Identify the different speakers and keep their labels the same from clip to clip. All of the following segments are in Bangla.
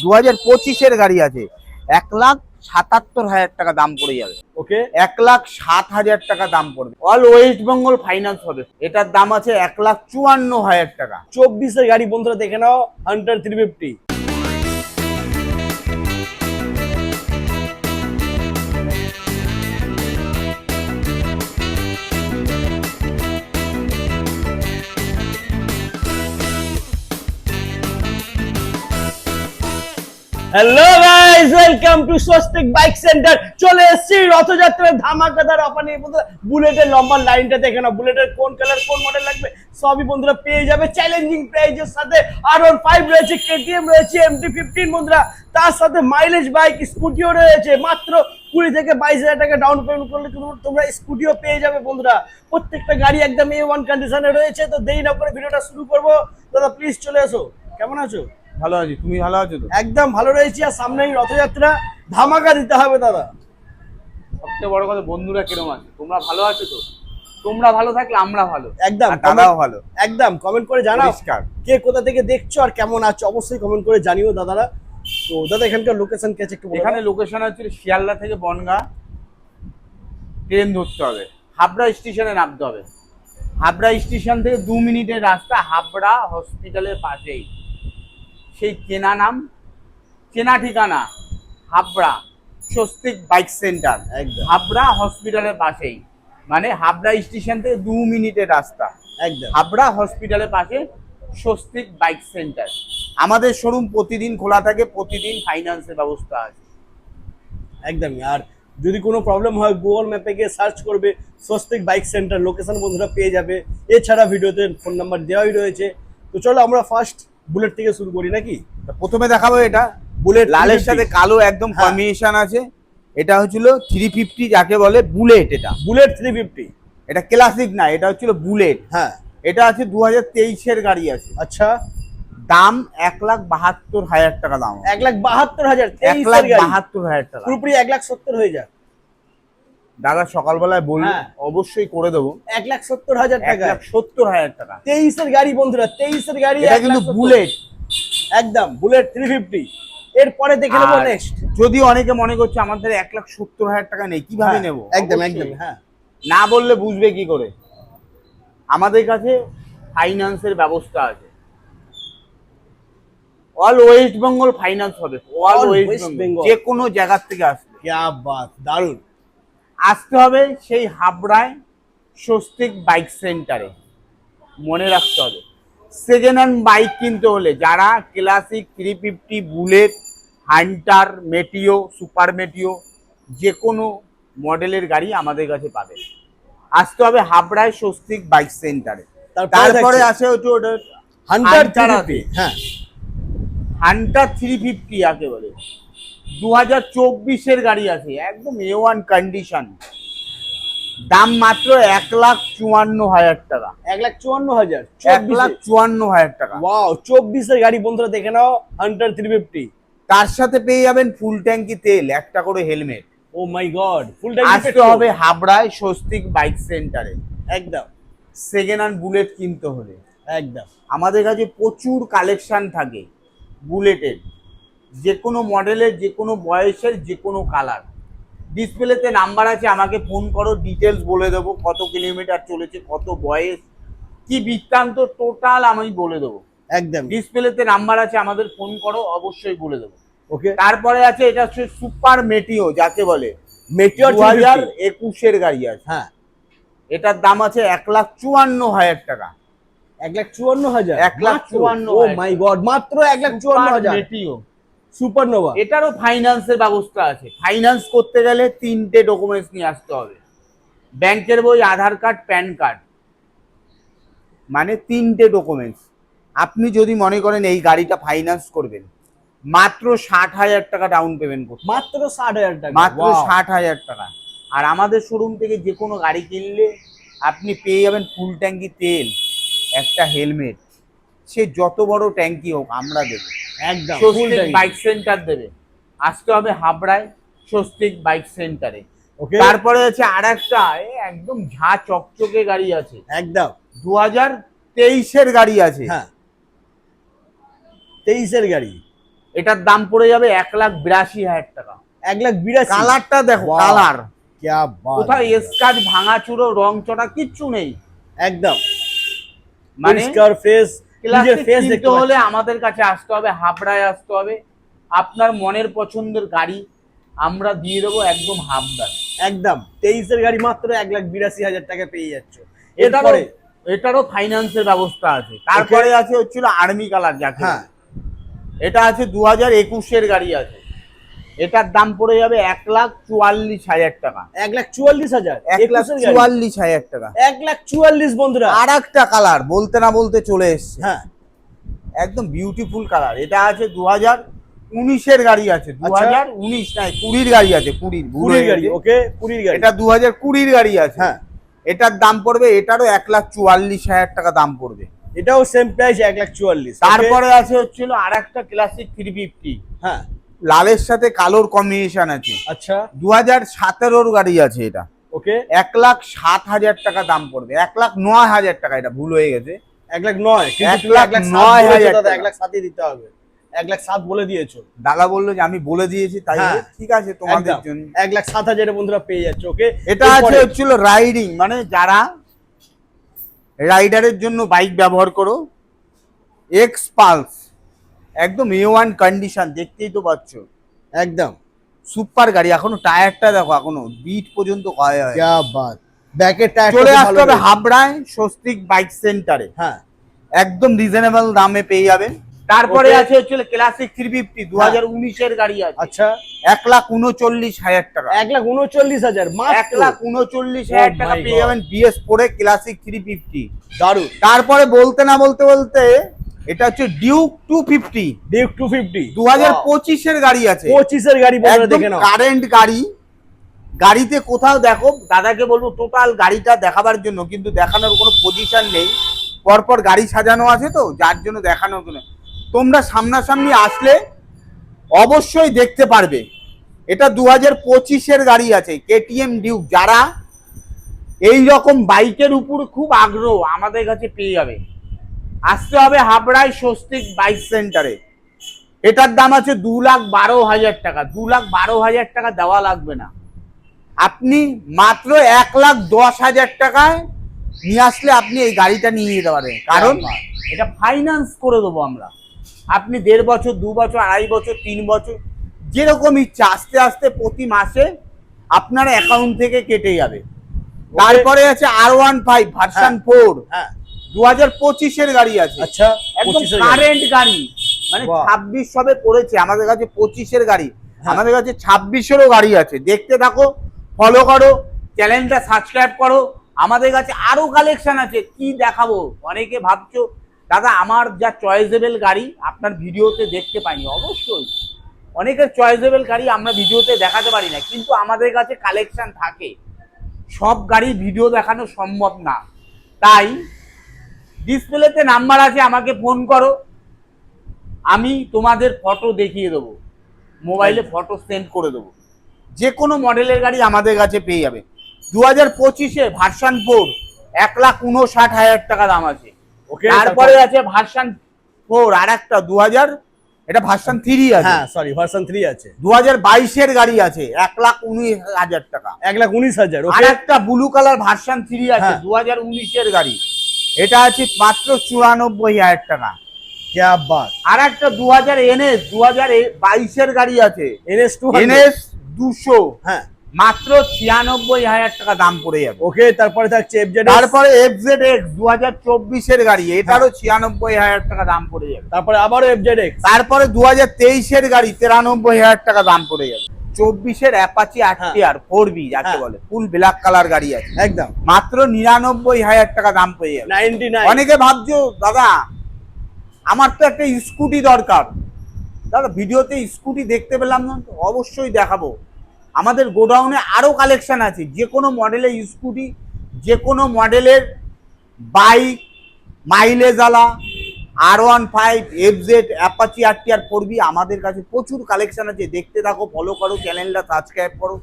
Speaker 1: 2025-এর গাড়ি আছে, 1,77,000 টাকা দাম পড়ে যাবে।
Speaker 2: ওকে,
Speaker 1: 1,07,000 টাকা দাম পড়বে। অল ওয়েস্ট বেঙ্গল ফাইন্যান্স হবে। এটার দাম আছে 1,54,000 টাকা।
Speaker 2: 24-এর গাড়ি বন্ধুরা দেখে নাও, Hunter 350। Hello guys, welcome to Swastik bike centre. চলে এসেছি রথযাত্রার ধামাকাদার অফার নিয়ে। বন্ধুরা বুলেটের লম্বা লাইনটা দেখে নাও, বুলেটের কোন কালার কোন মডেল লাগবে সবই বন্ধুরা পেয়ে যাবে চ্যালেঞ্জিং প্রাইজের সাথে। R15 রয়েছে, KTM রয়েছে, MT-15 বন্ধুরা, তার সাথে মাইলেজ বাইক স্কুটিও রয়েছে। মাত্র 20 থেকে 22,000 টাকা ডাউন পেমেন্ট করলে তোমরা স্কুটিও পেয়ে যাবে বন্ধুরা। প্রত্যেকটা গাড়ি একদম A1 কন্ডিশনে রয়েছে। তো দেরি না করে ভিডিওটা শুরু করবো। দাদা প্লিজ চলে এসো। কেমন আছো?
Speaker 1: ভালো আছি, তুমি ভালো আছো তো?
Speaker 2: একদম ভালো রয়েছি। আর সামনেই রথযাত্রা, ধামাকা দিতে হবে দাদা।
Speaker 1: সবচেয়ে বড় কথা, বন্ধুরা কিরকম আছে? তোমরা ভালো আছো তো? তোমরা ভালো থাকলে আমরা ভালো,
Speaker 2: একদম
Speaker 1: দাদাও ভালো।
Speaker 2: একদম কমেন্ট করে জানাও
Speaker 1: পরিষ্কার।
Speaker 2: কে কোথা থেকে দেখছো আর কেমন আছো, অবশ্যই কমেন্ট করে জানিও দাদারা। তো দাদা এখানকার লোকেশন কে আছে একটু বলো।
Speaker 1: এখানে লোকেশন হচ্ছে শিয়ালদা থেকে বনগাঁ ট্রেন ধরতে হবে, হাবড়া স্টেশনে নামতে হবে। হাবড়া স্টেশন থেকে 2 মিনিটের রাস্তা, হাবড়া হসপিটালের পাশেই। সেই চেনা নাম, চেনা ঠিকানা, হাবড়া স্বস্তিক বাইক সেন্টার,
Speaker 2: একদম
Speaker 1: হাবড়া হসপিটালের পাশেই। মানে হাবড়া স্টেশন থেকে 2 মিনিটের রাস্তা,
Speaker 2: একদম
Speaker 1: হাবড়া হসপিটালের পাশে স্বস্তিক বাইক সেন্টার। আমাদের শোরুম প্রতিদিন খোলা থাকে, প্রতিদিন ফাইন্যান্সের ব্যবস্থা আছে।
Speaker 2: একদমই। আর যদি কোনো প্রবলেম হয় গুগল ম্যাপে গিয়ে সার্চ করবে স্বস্তিক বাইক সেন্টার, লোকেশন বন্ধুরা পেয়ে যাবে। এছাড়া ভিডিওতে ফোন নাম্বার দেওয়াই রয়েছে। তো চলো আমরা ফার্স্ট বুলেট থেকে শুরু করি নাকি?
Speaker 1: প্রথমে দেখাবো এটা
Speaker 2: বুলেট
Speaker 1: লালের সাথে কালো একদম কম্বিনেশন আছে। এটা হচ্ছিল 350 যাকে বলে, বুলেট। এটা
Speaker 2: বুলেট 350,
Speaker 1: এটা ক্লাসিক না, এটা হচ্ছিল বুলেট।
Speaker 2: হ্যাঁ
Speaker 1: এটা আছে 2023-এর গাড়ি আছে।
Speaker 2: আচ্ছা,
Speaker 1: দাম 1,72,000 টাকা দাম।
Speaker 2: 1,72,000,
Speaker 1: 1,72,000 টাকা
Speaker 2: পুরোপুরি 1,70,000 হয়ে যায়।
Speaker 1: দাদা সকালবেলায় বলবো, অবশ্যই করে দেবো।
Speaker 2: 1,70,000 টাকা,
Speaker 1: 1,70,000 টাকা।
Speaker 2: 23-এর গাড়ি বন্ধুরা, 23-এর গাড়ি।
Speaker 1: এটা কিন্তু বুলেট,
Speaker 2: একদম বুলেট 350। এরপরে দেখে নেবো নেক্সট।
Speaker 1: যদি অনেকে মনে করছে আমাদের 1,70,000 টাকা নেই, কিভাবে নেবো?
Speaker 2: একদম একদম, হ্যাঁ।
Speaker 1: না বললে বুঝবে কি করে? আমাদের কাছে ফাইন্যান্সের ব্যবস্থা আছে। অল ওয়েস্ট বেঙ্গল ফাইন্যান্স হবে। অল ওয়েস্ট বেঙ্গল, যে কোনো জায়গার থেকে আসবে।
Speaker 2: क्या बात, দারুণ।
Speaker 1: আসতে হবে সেই হাবড়ায় স্বস্তিক বাইক সেন্টারে। মনে রাখতে হবে, সেকেন্ড হ্যান্ড বাইক কিনতে হলে যারা classic 350, bullet, Hunter, Meteor, super Meteor, যে কোনো মডেলের গাড়ি আমাদের কাছে পাবে। আসতে হবে হাবড়ায় স্বস্তিক বাইক সেন্টারে। তারপরে আছে ওটা
Speaker 2: হান্টার 350, হ্যাঁ
Speaker 1: হান্টার 350 যাকে বলে, 2024-এর গাড়ি আছে, একদম A1 কন্ডিশন। দাম মাত্র 1,54,000 টাকা।
Speaker 2: 1,54,000,
Speaker 1: 1,54,000 টাকা।
Speaker 2: ওয়াও, 24-এর গাড়ি বন্ধুরা দেখে নাও, হান্টার 350।
Speaker 1: তার সাথে পেয়ে যাবেন ফুল ট্যাঙ্কি তেল, একটা করে হেলমেট।
Speaker 2: ও মাই গড, ফুল ট্যাঙ্কি।
Speaker 1: আসতে হবে হাবড়ায় স্বস্তিক বাইক সেন্টারে।
Speaker 2: একদম
Speaker 1: সেকেন্ড হ্যান্ড বুলেট কিনতে হলে
Speaker 2: একদম
Speaker 1: আমাদের কাছে প্রচুর কালেকশন থাকে বুলেটের, যে কোনো মডেলের, যে কোনো বয়সের, যে কোনো কালার। ডিসপ্লেতে নাম্বার আছে, আমাকে ফোন করো, ডিটেলস বলে দেবো, কত কিলোমিটার চলেছে, কত বয়স, কি বৃত্তান্ত, টোটাল আমি বলে দেবো।
Speaker 2: একদম
Speaker 1: ডিসপ্লেতে নাম্বার আছে, আমাদের ফোন করো, অবশ্যই বলে দেবো।
Speaker 2: ওকে।
Speaker 1: তারপরে আছে এটা হচ্ছে সুপার মেটিও যাকে বলে,
Speaker 2: মেটিওর
Speaker 1: 2021-এর গাড়ি আছে।
Speaker 2: হ্যাঁ,
Speaker 1: এটার দাম আছে 1,54,000 টাকা।
Speaker 2: 1,54,000,
Speaker 1: 1,54,000।
Speaker 2: ও মাই গড, মাত্র 1,54,000
Speaker 1: মেটিও
Speaker 2: সুপারনোভা।
Speaker 1: এটারও ফাইন্যান্সের ব্যবস্থা আছে। ফাইন্যান্স করতে গেলে 3টে ডকুমেন্টস নিয়ে আসতে হবে, ব্যাংকের বই, আধার কার্ড, প্যান কার্ড, মানে 3টে ডকুমেন্টস। আপনি যদি মনে করেন এই গাড়িটা ফাইন্যান্স করবেন, মাত্র 60,000 টাকা ডাউন পেমেন্ট করতে।
Speaker 2: মাত্র 60,000 টাকা,
Speaker 1: মাত্র 60,000 টাকা। আর আমাদের শোরুম থেকে যে কোনো গাড়ি কিনলে আপনি পেয়ে যাবেন ফুল ট্যাঙ্কি তেল, একটা হেলমেট। সে যত বড় ট্যাঙ্কি হোক আমরা দেবো,
Speaker 2: একদম
Speaker 1: স্বস্তিক বাইক সেন্টার দেবে। আসতে হবে হাবড়ায় স্বস্তিক বাইক সেন্টারে।
Speaker 2: ওকে।
Speaker 1: তারপরে আছে আরেকটা একদম ঝা চকচকে গাড়ি আছে,
Speaker 2: একদম
Speaker 1: 2023-এর গাড়ি আছে।
Speaker 2: হ্যাঁ, 23-এর গাড়ি।
Speaker 1: এটার দাম পড়ে যাবে 1,82,000 টাকা।
Speaker 2: 1,82,000
Speaker 1: কালারটা দেখো,
Speaker 2: Wow.
Speaker 1: কালার
Speaker 2: क्या बात
Speaker 1: কোথাও
Speaker 2: है।
Speaker 1: স্কাচ ভাঙাচুরো রং চটা কিচ্ছু নেই।
Speaker 2: একদম
Speaker 1: মানে
Speaker 2: পরিষ্কার ফেস, নিজের
Speaker 1: ক্লাসিক
Speaker 2: ফেস
Speaker 1: কিনতে
Speaker 2: দেখতে
Speaker 1: হলে
Speaker 2: হলে
Speaker 1: আমাদের কাছে আসতে হবে, হাবড়ায় আসতে হবে। আপনার মনের পছন্দের গাড়ি আমরা দিয়ে দেবো একদম হাফ দামে।
Speaker 2: একদম 23 এর গাড়ি মাত্র 1,82,000 টাকা পেয়ে যাচ্ছ।
Speaker 1: এটারও
Speaker 2: এরপরে
Speaker 1: এটারও ফাইন্যান্সের ব্যবস্থা আছে। তারপরে আছে হচ্ছিল আর্মি কালার যাকে
Speaker 2: হ্যাঁ
Speaker 1: বলে। এটা আছে 2021-এর গাড়ি আছে। এটার দাম পড়ে যাবে 1,44,000 টাকা।
Speaker 2: 1,44,000
Speaker 1: 1,44,000 টাকা।
Speaker 2: 1,44,000 বন্ধুরা।
Speaker 1: আর একটা কালার বলতে না বলতে চলে এসছে,
Speaker 2: হ্যাঁ
Speaker 1: একদম বিউটিফুল কালার। এটা আছে 2019-এর গাড়ি আছে। 2019 নয়, 20-র গাড়ি আছে।
Speaker 2: 20 গাড়ি, ওকে 20 গাড়ি।
Speaker 1: এটা 2020-র গাড়ি আছে।
Speaker 2: হ্যাঁ
Speaker 1: এটার দাম পড়বে, এটারও 1,44,000 টাকা দাম পড়বে।
Speaker 2: এটাও সেম প্রাইস 1,44,000।
Speaker 1: তারপরে আছে হচ্ছিল আর একটা ক্লাসিক 350,
Speaker 2: হ্যাঁ
Speaker 1: লালের সাথে কালোর কম্বিনেশন আছে।
Speaker 2: আচ্ছা
Speaker 1: 2017-র গাড়ি আছে। এটা
Speaker 2: ওকে
Speaker 1: 1,07,000 টাকা দাম পড়বে। 1,09,000 টাকা, এটা ভুল হয়ে গেছে।
Speaker 2: 1,09,000 কিন্তু তুমি
Speaker 1: 1,09,000
Speaker 2: দাদা
Speaker 1: টাকা।
Speaker 2: 1,07 দিতে হবে। 1,07 বলে দিয়েছো।
Speaker 1: দাদা বললো যে আমি বলে দিয়েছি তাই
Speaker 2: হ্যাঁ,
Speaker 1: বলে, ঠিক আছে তোমাদের
Speaker 2: একদম
Speaker 1: জন্য।
Speaker 2: 1,07,000 বন্ধুরা পেয়ে যাচ্ছে। ওকে
Speaker 1: এটা আছে হচ্ছিল রাইডিং, মানে যারা রাইডারের জন্য বাইক ব্যবহার করো। এক্স পালস, একদম A1 কন্ডিশন, দেখতেই তো পাচ্ছ।
Speaker 2: একদম
Speaker 1: সুপার গাড়ি। এখনো টায়ারটা দেখো, এখনো বিট পর্যন্ত হয়।
Speaker 2: क्या बात। ব্যাকের টায়ার
Speaker 1: চলে আসতে হবে হাবড়ায় স্বস্তিক বাইক সেন্টারে।
Speaker 2: হ্যাঁ
Speaker 1: একদম রিজনেবল দামে পেয়ে যাবেন। তারপরে
Speaker 2: Okay.
Speaker 1: আছে হচ্ছিল ক্লাসিক 350, 2019-এর গাড়ি আছে।
Speaker 2: আচ্ছা
Speaker 1: 1,39,000 টাকা।
Speaker 2: 1,39,000 মাত্র।
Speaker 1: 1,39,000 টাকা
Speaker 2: Oh my
Speaker 1: পেয়ে
Speaker 2: God.
Speaker 1: যাবেন BS4 ক্লাসিক 350।
Speaker 2: দারুন।
Speaker 1: তারপরে বলতে না বলতে বলতে এটা হচ্ছে ডিউক 250,
Speaker 2: ডিউক 250
Speaker 1: 2025-এর গাড়ি আছে।
Speaker 2: 25 এর গাড়ি বন্ধুরা
Speaker 1: একদম
Speaker 2: দেখে নাও।
Speaker 1: কারেন্ট গাড়ি। গাড়িতে কোথাও দেখো, দাদাকে বলবো টোটাল গাড়িটা দেখাবার জন্য, কিন্তু দেখানোর কোনো পজিশন নেই। পরপর গাড়ি সাজানো আছে তো, যার জন্য দেখানোর জন্য। তোমরা সামনাসামনি আসলে অবশ্যই দেখতে পারবে। এটা 2025-এর গাড়ি আছে, KTM ডিউক। যারা এই রকম বাইকের উপর খুব আগ্রহ, আমাদের কাছে পেয়ে যাবে। আসতে হবে হাবড়ায় স্বস্তিক বাইক সেন্টারে। এটার দাম আছে 2,12,000 টাকা। 2,12,000 টাকা দেওয়া লাগবে না, আপনি মাত্র 1,10,000 টাকায় নিয়ে আসলে আপনি এই গাড়িটা নিয়ে যেতে পারেন। কারণ এটা ফাইন্যান্স করে দেবো আমরা। আপনি 1.5 বছর, 2 বছর, 2.5 বছর, 3 বছর, যেরকম ইচ্ছা আস্তে আস্তে প্রতি মাসে আপনার অ্যাকাউন্ট থেকে কেটে যাবে। তারপরে আছে R15 ভার্সন 4,
Speaker 2: হ্যাঁ
Speaker 1: 2025-এর গাড়ি আছে।
Speaker 2: আচ্ছা
Speaker 1: একদম
Speaker 2: 25 এর গাড়ি।
Speaker 1: কারেন্ট গাড়ি, মানে
Speaker 2: বাহ।
Speaker 1: 26 সবে করেছে। আমাদের কাছে 25-এর গাড়ি,
Speaker 2: হ্যাঁ।
Speaker 1: আমাদের কাছে 26-এরও গাড়ি আছে। দেখতে থাকো, ফলো করো, চ্যানেলটা সাবস্ক্রাইব করো। আমাদের কাছে আরো কালেকশন আছে, কি দেখাবো। অনেকে ভাবছো দাদা আমার যা চয়েসেবল গাড়ি আপনার ভিডিওতে দেখতে পাইনি। অবশ্যই অনেকের চয়েসেবল গাড়ি আমরা ভিডিওতে দেখাতে পারি না, কিন্তু আমাদের কাছে কালেকশন থাকে। সব গাড়ি ভিডিও দেখানো সম্ভব না, তাই ডিসপ্লেতে নাম্বার আছে, আমাকে ফোন করো, আমি তোমাদের ফটো দেখিয়ে দেবো, মোবাইলে ফটো সেন্ড করে দেবো। যে কোনো মডেলের গাড়ি আমাদের কাছে পেয়ে যাবে। 2025-এ ভার্সন 4 1,59,000 টাকা দাম আছে।
Speaker 2: ওকে
Speaker 1: তারপরে আছে ভার্সন 4 আর একটা 2000, এটা ভার্সন 3 আছে।
Speaker 2: হ্যাঁ সরি ভার্সন 3 আছে।
Speaker 1: 2022-এর গাড়ি আছে 1,19,000 টাকা।
Speaker 2: 1,19,000
Speaker 1: আর
Speaker 2: ওকে
Speaker 1: একটা ব্লু কালার ভার্সন 3 আছে,
Speaker 2: হ্যাঁ।
Speaker 1: 2019-এর গাড়ি। এটা আছে মাত্র 94,000 টাকা।
Speaker 2: क्या बात।
Speaker 1: আর একটা 2000 NS 2022-এর গাড়ি আছে,
Speaker 2: NS 200
Speaker 1: NS 200,
Speaker 2: হ্যাঁ
Speaker 1: মাত্র 96,000 টাকা দাম পড়ে যাবে।
Speaker 2: ওকে তারপরে থাকছে FZ।
Speaker 1: তারপরে FZX 2024-এর গাড়ি, এটারও 96,000 টাকা দাম পড়ে যাবে।
Speaker 2: তারপরে আবারও FZX।
Speaker 1: তারপরে 2023-এর গাড়ি 93,000 টাকা দাম পড়ে যাবে। 24-এর অ্যাপাচি RTR 4B যাকে
Speaker 2: হ্যাঁ।
Speaker 1: বলে, ফুল ব্ল্যাক কালার গাড়ি আছে,
Speaker 2: একদম
Speaker 1: মাত্র 99,000 টাকা দাম পেয়ে যাবে।
Speaker 2: 99।
Speaker 1: অনেকে ভাবছো দাদা আমার তো একটা স্কুটি দরকার, দাদা ভিডিওতে স্কুটি দেখতে পেলাম না, তো অবশ্যই দেখাবো। আমাদের গোডাউনে আরো কালেকশন আছে, যে কোনো মডেলের স্কুটি, যে কোনো মডেলের বাইক, মাইলেজ আলা, R15, FZ, Apache RTR 4B, আমাদের কাছে প্রচুর কালেকশন আছে। দেখতে থাকো, ফলো করো, চ্যানেলটা সাবস্ক্রাইব করো।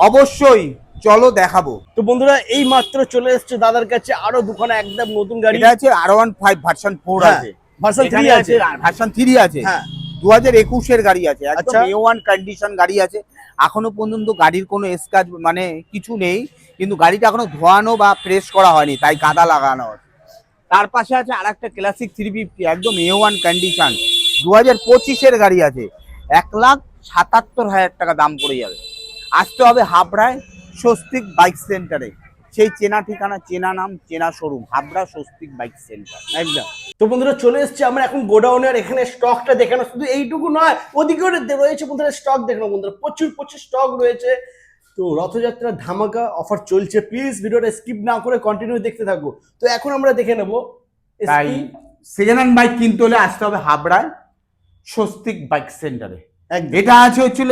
Speaker 1: অবশ্যই চলো দেখাবো।
Speaker 2: তো বন্ধুরা এই মাত্র চলে এসেছে দাদার কাছে আরো দুখানা একদম নতুন গাড়ি।
Speaker 1: এটা আছে R15 ভার্সন 4
Speaker 2: হ্যাঁ,
Speaker 1: আছে,
Speaker 2: ভার্সন 3
Speaker 1: এখানে
Speaker 2: আছে।
Speaker 1: ভার্সন 3 আছে।
Speaker 2: হ্যাঁ
Speaker 1: 2021-এর গাড়ি আছে, একদম
Speaker 2: আচ্ছা।
Speaker 1: A1 কন্ডিশন গাড়ি আছে। এখনো পর্যন্ত গাড়ির কোনো স্ক্র্যাচ মানে কিছু নেই, কিন্তু গাড়িটা এখনো ধোয়ানো বা প্রেস করা হয়নি, তাই কাদা লাগানো আছে। তার পাশে আছে আরেকটা ক্লাসিক 350, একদম A1 কন্ডিশন, 2025-এর গাড়ি আছে। 1,77,000 টাকা দাম পড়ে যাবে। আসতে হবে হাবড়ায় স্বস্তিক বাইক সেন্টারে, সেই চেনা ঠিকানা, চেনা নাম, চেনা showroom, Habra Swastik bike centre.
Speaker 2: একদম। তো বন্ধুরা চলে এসেছি আমরা এখন গোডাউনের, এখানে স্টকটা দেখানো শুধু এইটুকু নয়, ওদিকেও রয়েছে বন্ধুরা স্টক দেখানো। বন্ধুরা প্রচুর প্রচুর স্টক রয়েছে। তো রথযাত্রার ধামাকা অফার চলছে, প্লিজ ভিডিওটা স্কিপ না করে কন্টিনিউ দেখতে থাকো। তো এখন আমরা দেখে নেব
Speaker 1: তাই সেকেন্ড হ্যান্ড বাইক কিনতে হলে আসতে হবে হাবড়ায় স্বস্তিক বাইক সেন্টারে। এটা আছে হচ্ছিল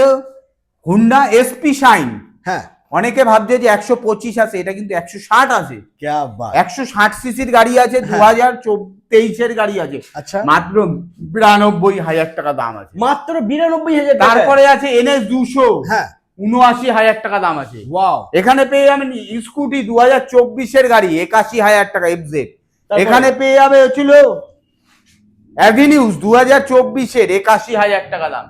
Speaker 1: হুন্ডা এসপি শাইন।
Speaker 2: হ্যাঁ,
Speaker 1: অনেকে ভাবছে যে 125 আছে, এটা কিন্তু 160 আছে। 160 সিসির গাড়ি আছে, 2023-এর গাড়ি আছে।
Speaker 2: আচ্ছা,
Speaker 1: মাত্র 92,000 টাকা দাম আছে,
Speaker 2: মাত্র 92,000।
Speaker 1: তারপরে আছে NS 200,
Speaker 2: হ্যাঁ,
Speaker 1: 79,000 টাকা দাম আছে।
Speaker 2: ওয়াও।
Speaker 1: এখানে পেয়ে যাবেন স্কুটি 2024-এর গাড়ি 81,000 টাকা FZ। এখানে পেয়ে যাবে হচ্ছিল অ্যাভিনিউজ 2024-এর 81,000 টাকা দাম।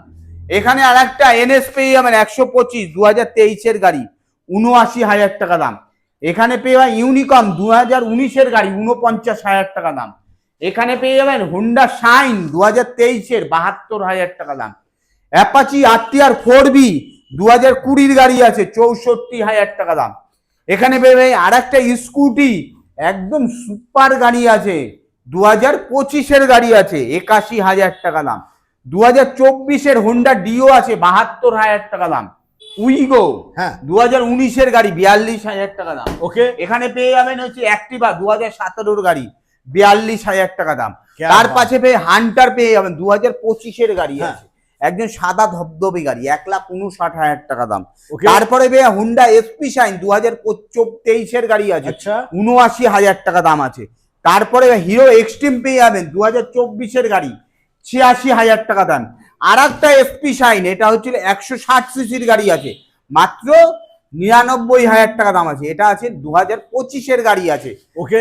Speaker 1: এখানে আর একটা NS পেয়ে যাবেন 125, 2023-এর গাড়ি 79,000 টাকা দাম। এখানে পেয়ে যাবেন ইউনিকর্ন 2019-এর গাড়ি 49,000 টাকা দাম। এখানে পেয়ে যাবেন হুন্ডা শাইন 2023-এর 72,000 টাকা দাম। অ্যাপাচি RTR 4B 2020-এর গাড়ি আছে 64,000 টাকা দাম। এখানে পেয়ে যাবেন আর একটা স্কুটি একদম সুপার গাড়ি আছে, 2025-এর গাড়ি আছে 81,000 টাকা দাম। 2024-এর হোন্ডা ডিও আছে 72,000 টাকা দাম। উইগো,
Speaker 2: হ্যাঁ,
Speaker 1: 2019-এর গাড়ি 42,000 টাকা দাম।
Speaker 2: ওকে।
Speaker 1: এখানে পেয়ে যাবেন হচ্ছে অ্যাক্টিভা 2017-এর গাড়ি 42,000 টাকা দাম। তার পাশে পেয়ে হান্টার পেয়ে যাবেন 2025-এর গাড়ি আছে, একজন সাদা ধবধবে গাড়ি 1,59,000 টাকা দাম। তারপরে পেয়ে হুন্ডা এসপি শাইন 2023-এর গাড়ি আছে, 79,000 টাকা দাম আছে। তারপরে হিরো এক্সট্রিম পেয়ে যাবেন 2024-এর গাড়ি 86,000 টাকা দাম। আর একটা এসপি শাইন, এটা হচ্ছিল 160 সিসির গাড়ি আছে, মাত্র 99,000 টাকা দাম আছে। এটা আছে 2025-এর গাড়ি আছে।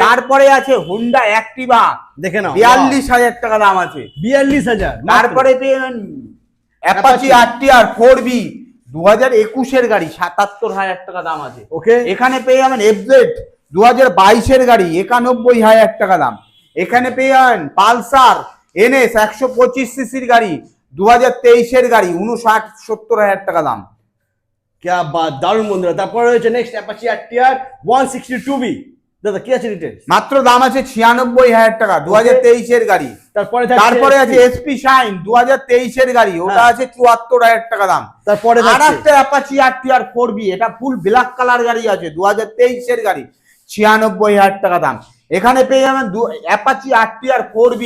Speaker 1: তারপরে আছে হুন্ডা অ্যাক্টিভা, দেখে নাও 42,000 টাকা দাম আছে।
Speaker 2: 42,000।
Speaker 1: তারপরে পেয়ে অ্যাপাচি RTR 4B 2021-এর গাড়ি 77,000 টাকা দাম আছে। এখানে পেয়ে যাবেন FZ 2022-এর গাড়ি 91,000 টাকা দাম। এখানে পেয়ে যাবেন পালসার NS 125 সিসির গাড়ি 2023-এর গাড়ি 59,70,000 টাকা দাম।
Speaker 2: क्या बात, দারুণ বন্ধুরা। তারপরে হচ্ছে নেক্সট অ্যাপাচি RTR 162B। দাদা কি আছে ডিটেইলস?
Speaker 1: মাত্র দাম আছে 96,000 টাকা, 2023-এর গাড়ি। তারপরে আছে এসপি শাইন 2023-এর গাড়ি, ওটা আছে 74,000 টাকা দাম।
Speaker 2: তারপরে
Speaker 1: আর একটা অ্যাপাচি RTR 4B, এটা ফুল ব্ল্যাক কালার গাড়ি আছে, 2023-এর গাড়ি 96,000 টাকা দাম। এখানে পেয়ে যাবেন অ্যাপাচি RTR 4B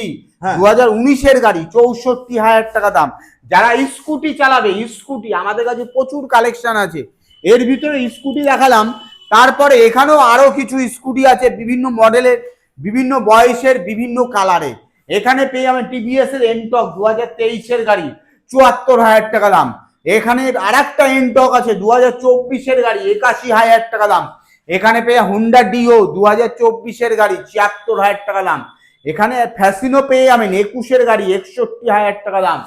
Speaker 1: 2019-এর গাড়ি 64,000 টাকা দাম। যারা স্কুটি চালাবে, স্কুটি আমাদের কাছে প্রচুর কালেকশন আছে, এর ভিতরে স্কুটি দেখালাম। তারপরে এখানেও আরো কিছু স্কুটি আছে, বিভিন্ন মডেলের, বিভিন্ন বয়সের, বিভিন্ন কালারে। এখানে পেয়ে যাবেন TVS এর এনটক 2023-এর গাড়ি 74,000 টাকা দাম। এখানে আর একটা এনটক আছে 2024-এর গাড়ি 81,000 টাকা দাম। এখানে পেয়ে হুন্ডা ডিও 2024-এর গাড়ি 76,000 টাকা দাম। এখানে ফ্যাসিনো পেয়ে যাবেন 21-এর গাড়ি 61,000 টাকা দাম।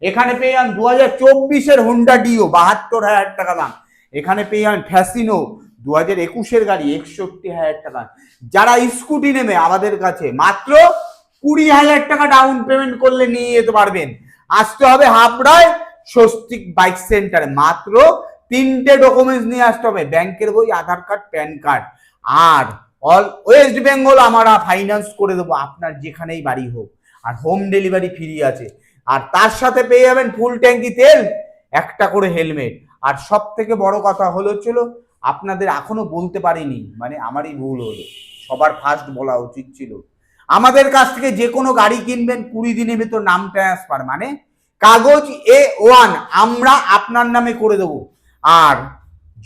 Speaker 1: এখানে পেয়ে যাবেন 2024-এর হুন্ডা ডিও 72,000 টাকা দাম। এখানে পেয়ে যাবেন ফ্যাসিনো 2021-এর গাড়ি 61,000 টাকা। যারা স্কুটি নেবে আমাদের কাছে মাত্র 20,000 টাকা ডাউন পেমেন্ট করলে নিয়ে যেতে পারবেন। আসতে হবে হাবড়ায় স্বস্তিক বাইক সেন্টারে। মাত্র 3টে ডকুমেন্টস নিয়ে আসতে হবে, ব্যাংকের বই, আধার কার্ড, প্যান কার্ড। আর অল ওয়েস্ট বেঙ্গল আমরা ফাইন্যান্স করে দেবো, আপনার যেখানেই বাড়ি হোক। আর হোম ডেলিভারি ফ্রি আছে। আর তার সাথে পেয়ে যাবেন ফুল ট্যাঙ্কি তেল, একটা করে হেলমেট। আর সব থেকে বড় কথা হলো আপনাদের এখনো বলতে পারিনি, মানে আমারই ভুল হলো, সবার ফার্স্ট বলা উচিত ছিল। আমাদের কাছ থেকে যে কোনো গাড়ি কিনবেন 20 দিনের ভেতর নাম ট্রান্সফার, মানে কাগজ A1 আমরা আপনার নামে করে দেবো। আর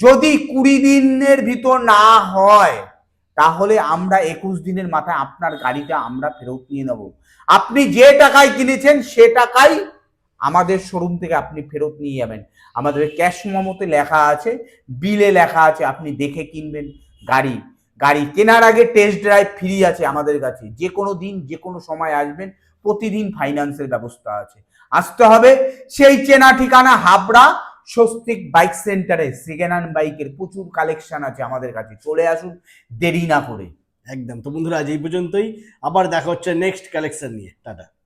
Speaker 1: যদি 20 দিনের ভিতর না হয় তাহলে আমরা 21 দিনের মাথায় আপনার গাড়িটা আমরা ফেরত নিয়ে নেব। আপনি যে টাকায় কিনেছেন সে টাকাই আমাদের শোরুম থেকে আপনি ফেরত নিয়ে যাবেন। আমাদের ক্যাশ মেমোতে লেখা আছে, বিলে লেখা আছে, আপনি দেখে কিনবেন। গাড়ি কেনার আগে টেস্ট ড্রাইভ ফ্রি আছে আমাদের কাছে। যে কোনো দিন যে কোনো সময় আসবেন, প্রতিদিন ফাইন্যান্সের ব্যবস্থা আছে। আসতে হবে সেই চেনা ঠিকানা হাবড়া স্বস্তিক বাইক সেন্টারে। সেকেন্ড হ্যান্ড বাইকের প্রচুর কালেকশন আছে আমাদের কাছে, চলে আসুন দেরি না করে।
Speaker 2: একদম। তো বন্ধুরা আজ এই পর্যন্তই, আবার দেখা হচ্ছে নেক্সট কালেকশন নিয়ে। টাটা।